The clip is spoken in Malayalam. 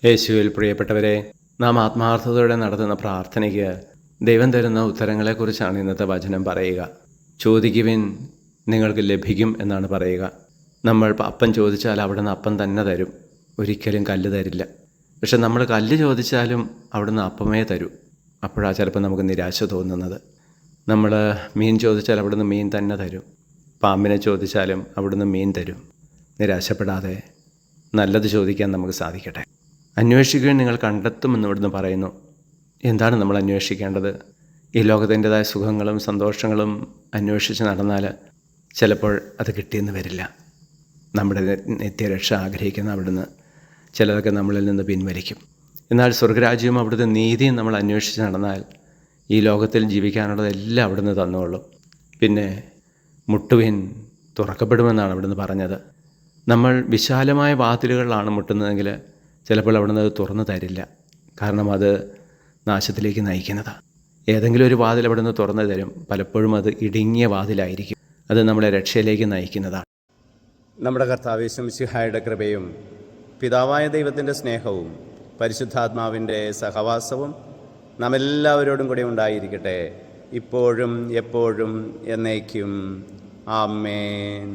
യേശുവിൽ പ്രിയപ്പെട്ടവരെ, നാം ആത്മാർത്ഥതയോടെ നടത്തുന്ന പ്രാർത്ഥനയ്ക്ക് ദൈവം തരുന്ന ഉത്തരങ്ങളെക്കുറിച്ചാണ് ഇന്നത്തെ വചനം പറയുക. ചോദിക്കുവിൻ, നിങ്ങൾക്ക് ലഭിക്കും എന്നാണ് പറയുക. നമ്മൾ അപ്പം ചോദിച്ചാൽ അവിടുന്ന് അപ്പം തന്നെ തരും, ഒരിക്കലും കല്ല് തരില്ല. പക്ഷെ നമ്മൾ കല്ല് ചോദിച്ചാലും അവിടുന്ന് അപ്പമേ തരൂ. അപ്പോഴാണ് ചിലപ്പോൾ നമുക്ക് നിരാശ തോന്നുന്നത്. നമ്മൾ മീൻ ചോദിച്ചാൽ അവിടുന്ന് മീൻ തന്നെ തരും. പാമ്പിനെ ചോദിച്ചാലും അവിടുന്ന് മീൻ തരും. നിരാശപ്പെടാതെ നല്ലത് ചോദിക്കാൻ നമുക്ക് സാധിക്കട്ടെ. അന്വേഷിക്കുകയും നിങ്ങൾ കണ്ടെത്തുമെന്ന് ഇവിടുന്ന് പറയുന്നു. എന്താണ് നമ്മൾ അന്വേഷിക്കേണ്ടത്? ഈ ലോകത്തിൻ്റെതായ സുഖങ്ങളും സന്തോഷങ്ങളും അന്വേഷിച്ച് നടന്നാൽ ചിലപ്പോൾ അത് കിട്ടിയെന്ന് വരില്ല. നമ്മുടെ നിത്യരക്ഷ ആഗ്രഹിക്കുന്ന അവിടുന്ന് ചിലതൊക്കെ നമ്മളിൽ നിന്ന് പിൻവലിക്കും. എന്നാൽ സ്വർഗരാജ്യവും അവിടുത്തെ നീതിയും നമ്മൾ അന്വേഷിച്ച് നടന്നാൽ ഈ ലോകത്തിൽ ജീവിക്കാനുള്ളതെല്ലാം അവിടുന്ന് തന്നുകൊള്ളും. പിന്നെ മുട്ടുവിൻ, തുറക്കപ്പെടുമെന്നാണ് അവിടുന്ന് പറഞ്ഞത്. നമ്മൾ വിശാലമായ വാതിലുകളിലാണ് മുട്ടുന്നതെങ്കിൽ ചിലപ്പോൾ അവിടുന്ന് അത് തുറന്നു തരില്ല. കാരണം അത് നാശത്തിലേക്ക് നയിക്കുന്നതാണ്. ഏതെങ്കിലും ഒരു വാതിൽ അവിടുന്ന് തുറന്നു തരും. പലപ്പോഴും അത് ഇടുങ്ങിയ വാതിലായിരിക്കും. അത് നമ്മളെ രക്ഷയിലേക്ക് നയിക്കുന്നതാണ്. നമ്മുടെ കർത്താവ് യേശു മിശിഹായുടെ കൃപയും പിതാവായ ദൈവത്തിൻ്റെ സ്നേഹവും പരിശുദ്ധാത്മാവിൻ്റെ സഹവാസവും നാം എല്ലാവരോടും കൂടി ഉണ്ടായിരിക്കട്ടെ, ഇപ്പോഴും എപ്പോഴും എന്നേക്കും. ആമേൻ.